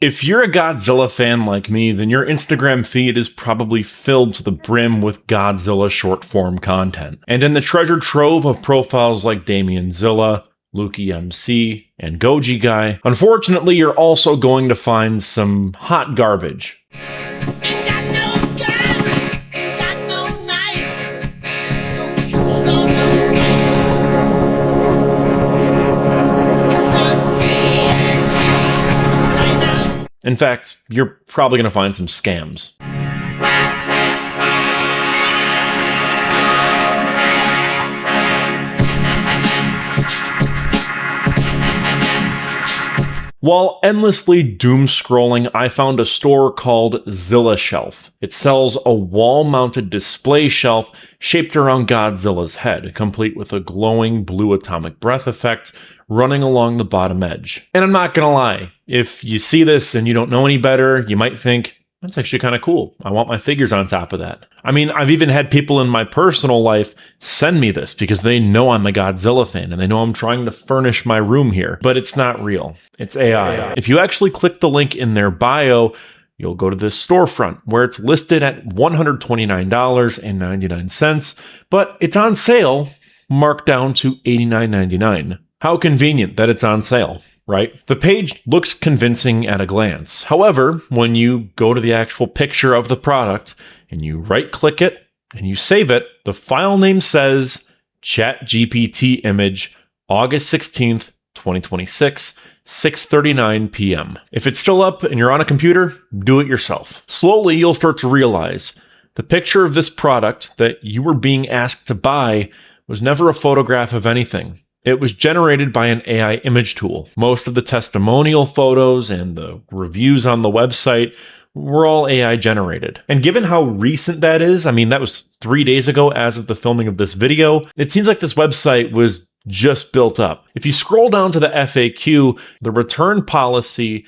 If you're a Godzilla fan like me, then your Instagram feed is probably filled to the brim with Godzilla short form content. And in the treasure trove of profiles like Damien Zilla, Lukey MC, and Goji Guy, unfortunately you're also going to find some hot garbage. In fact, you're probably going to find some scams. While endlessly doom scrolling, I found a store called Zilla Shelf. It sells a wall-mounted display shelf shaped around Godzilla's head, complete with a glowing blue atomic breath effect running along the bottom edge. And I'm not gonna lie, if you see this and you don't know any better, you might think, that's actually kind of cool. I want my figures on top of that. I mean, I've even had people in my personal life send me this because they know I'm a Godzilla fan and they know I'm trying to furnish my room here. But it's not real. It's AI. If you actually click the link in their bio, you'll go to this storefront where it's listed at $129.99, but it's on sale, marked down to $89.99. How convenient that it's on sale, right? The page looks convincing at a glance. However, when you go to the actual picture of the product and you right-click it and you save it, the file name says ChatGPT image August 16th, 2026, 6:39 p.m. If it's still up and you're on a computer, do it yourself. Slowly, you'll start to realize the picture of this product that you were being asked to buy was never a photograph of anything. It was generated by an AI image tool. Most of the testimonial photos and the reviews on the website were all AI generated. And given how recent that is, I mean, that was 3 days ago as of the filming of this video, it seems like this website was just built up. If you scroll down to the FAQ, the return policy,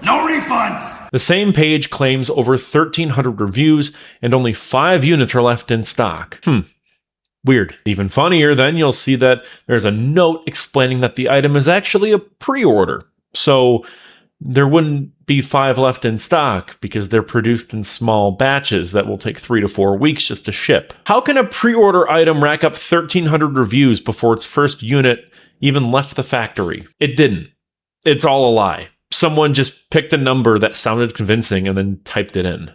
no refunds! The same page claims over 1,300 reviews and only 5 units are left in stock. Weird. Even funnier, then you'll see that there's a note explaining that the item is actually a pre-order. So there wouldn't be 5 left in stock because they're produced in small batches that will take 3 to 4 weeks just to ship. How can a pre-order item rack up 1,300 reviews before its first unit even left the factory? It didn't. It's all a lie. Someone just picked a number that sounded convincing and then typed it in.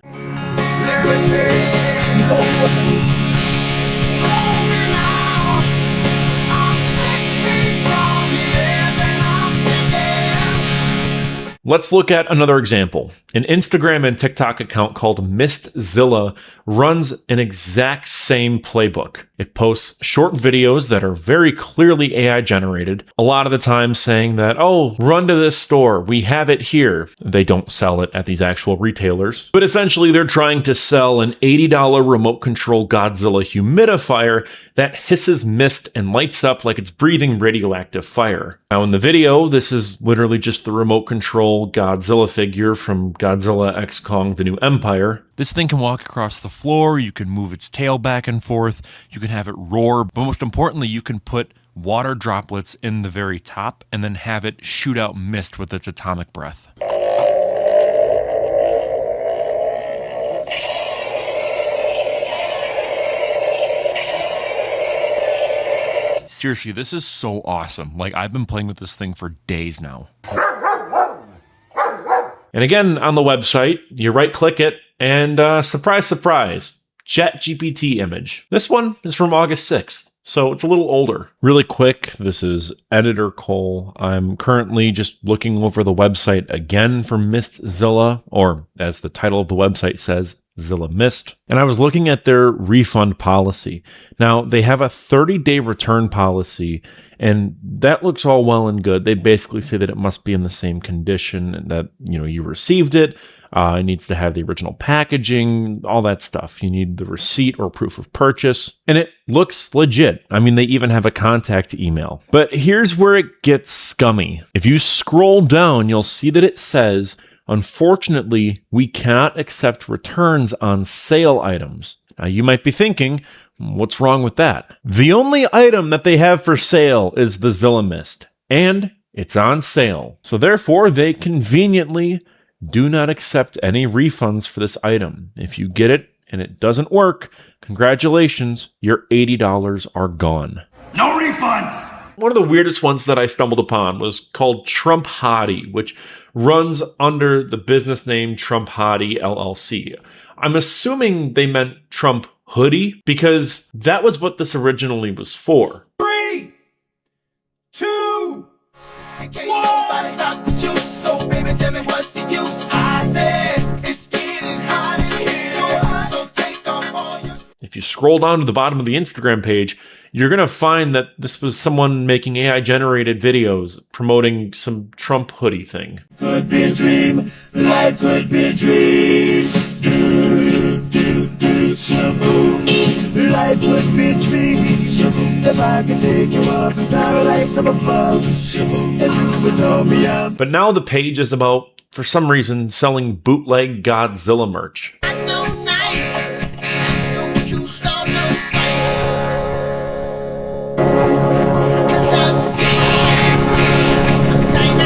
Let's look at another example. An Instagram and TikTok account called Mistzilla runs an exact same playbook. It posts short videos that are very clearly AI generated, a lot of the time saying that, oh, run to this store, we have it here. They don't sell it at these actual retailers. But essentially, they're trying to sell an $80 remote control Godzilla humidifier that hisses mist and lights up like it's breathing radioactive fire. Now in the video, this is literally just the remote control Godzilla figure from Godzilla X Kong: The New Empire. This thing can walk across the floor, you can move its tail back and forth, you can have it roar, but most importantly, you can put water droplets in the very top and then have it shoot out mist with its atomic breath. Seriously, this is so awesome. Like, I've been playing with this thing for days now. And again, on the website, you right-click it, and surprise, surprise, ChatGPT image. This one is from August 6th, so it's a little older. Really quick, this is Editor Cole. I'm currently just looking over the website again for Mistzilla, or as the title of the website says, Zilla Mist. And I was looking at their refund policy. Now, they have a 30-day return policy, and that looks all well and good. They basically say that it must be in the same condition and that, you received it. It needs to have the original packaging, all that stuff. You need the receipt or proof of purchase. And it looks legit. I mean, they even have a contact email. But here's where it gets scummy. If you scroll down, you'll see that it says, unfortunately, we cannot accept returns on sale items. Now, you might be thinking, what's wrong with that? The only item that they have for sale is the Zilla Mist, and it's on sale. So therefore, they conveniently Do not accept any refunds for this item. If you get it and it doesn't work, congratulations, your $80 are gone. No refunds! One of the weirdest ones that I stumbled upon was called Trump Hottie, which runs under the business name Trump Hottie LLC. I'm assuming they meant Trump Hoodie because that was what this originally was for. 3, 2, If you scroll down to the bottom of the Instagram page, you're going to find that this was someone making AI-generated videos promoting some Trump hoodie thing. Could be a dream, life could be a dream. Life would be a dream. If I could take you up in paradise up above, and you would tell me up. But now the page is about, for some reason, selling bootleg Godzilla merch.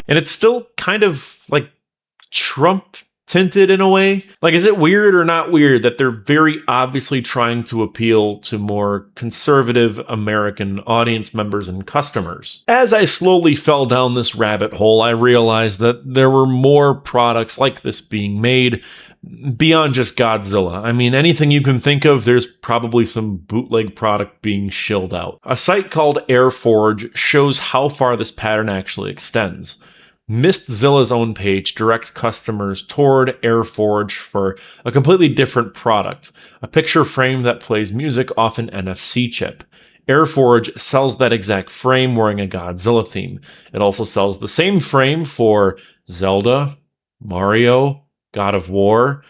And it's still kind of like Trump tinted in a way. Like, is it weird or not weird that they're very obviously trying to appeal to more conservative American audience members and customers? As I slowly fell down this rabbit hole, I realized that there were more products like this being made beyond just Godzilla. I mean, anything you can think of, there's probably some bootleg product being shilled out. A site called Airforge shows how far this pattern actually extends. Mistzilla's own page directs customers toward Airforge for a completely different product, a picture frame that plays music off an NFC chip. Airforge sells that exact frame wearing a Godzilla theme. It also sells the same frame for Zelda, Mario, God of War,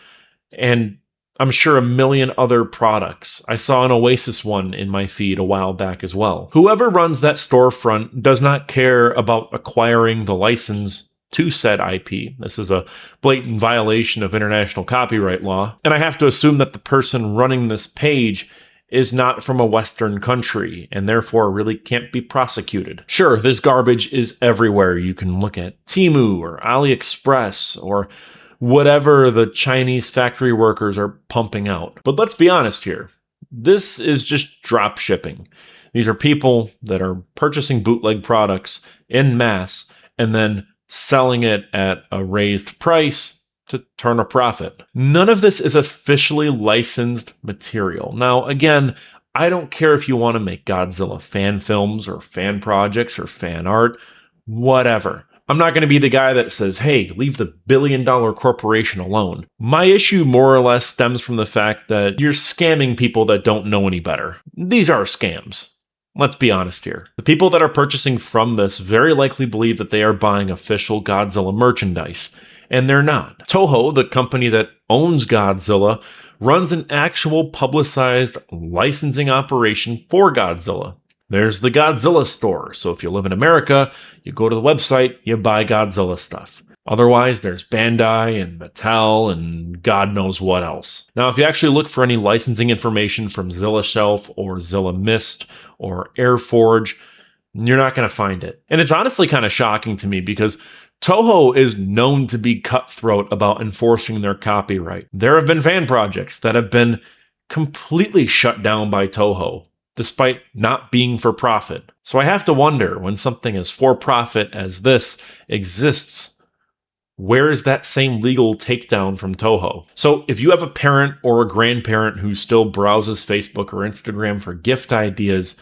and I'm sure a million other products. I saw an Oasis one in my feed a while back as well. Whoever runs that storefront does not care about acquiring the license to said IP. This is a blatant violation of international copyright law. And I have to assume that the person running this page is not from a Western country and therefore really can't be prosecuted. Sure, this garbage is everywhere. You can look at Temu or AliExpress or whatever the Chinese factory workers are pumping out. But let's be honest here. This is just drop shipping. These are people that are purchasing bootleg products en masse and then selling it at a raised price to turn a profit. None of this is officially licensed material. Now, again, I don't care if you want to make Godzilla fan films or fan projects or fan art, whatever. I'm not going to be the guy that says, hey, leave the billion-dollar corporation alone. My issue more or less stems from the fact that you're scamming people that don't know any better. These are scams. Let's be honest here. The people that are purchasing from this very likely believe that they are buying official Godzilla merchandise, and they're not. Toho, the company that owns Godzilla, runs an actual publicized licensing operation for Godzilla. There's the Godzilla store, so if you live in America, you go to the website, you buy Godzilla stuff. Otherwise, there's Bandai and Mattel and God knows what else. Now, if you actually look for any licensing information from Zilla Shelf or Zilla Mist or Airforge, you're not going to find it. And it's honestly kind of shocking to me because Toho is known to be cutthroat about enforcing their copyright. There have been fan projects that have been completely shut down by Toho, despite not being for profit. So I have to wonder, when something as for profit as this exists, where is that same legal takedown from Toho? So if you have a parent or a grandparent who still browses Facebook or Instagram for gift ideas,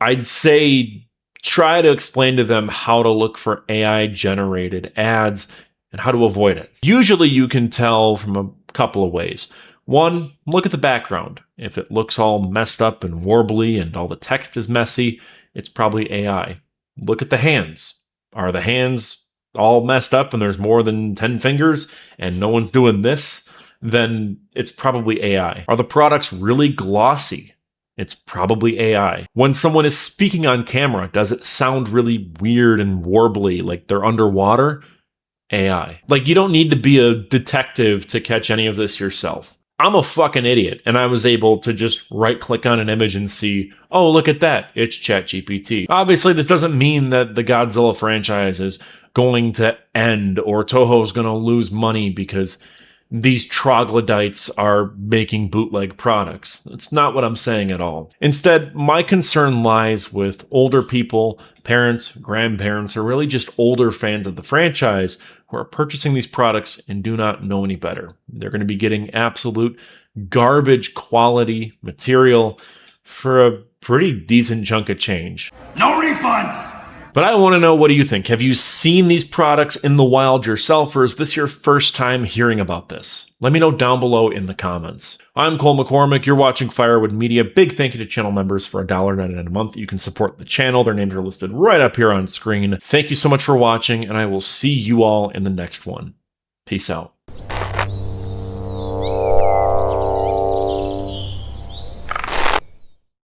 I'd say try to explain to them how to look for AI-generated ads and how to avoid it. Usually you can tell from a couple of ways. One, look at the background. If it looks all messed up and warbly and all the text is messy, it's probably AI. Look at the hands. Are the hands all messed up and there's more than 10 fingers and no one's doing this? Then it's probably AI. Are the products really glossy? It's probably AI. When someone is speaking on camera, does it sound really weird and warbly, like they're underwater? AI. Like, you don't need to be a detective to catch any of this yourself. I'm a fucking idiot, and I was able to just right-click on an image and see, oh, look at that, it's ChatGPT. Obviously, this doesn't mean that the Godzilla franchise is going to end or Toho's going to lose money because these troglodytes are making bootleg products. That's not what I'm saying at all. Instead, my concern lies with older people, parents, grandparents, or really just older fans of the franchise who are purchasing these products and do not know any better. They're going to be getting absolute garbage quality material for a pretty decent chunk of change. No refunds! But I want to know, what do you think? Have you seen these products in the wild yourself, or is this your first time hearing about this? Let me know down below in the comments. I'm Cole McCormick. You're watching Firewood Media. Big thank you to channel members for $1.99 a month. You can support the channel. Their names are listed right up here on screen. Thank you so much for watching, and I will see you all in the next one. Peace out.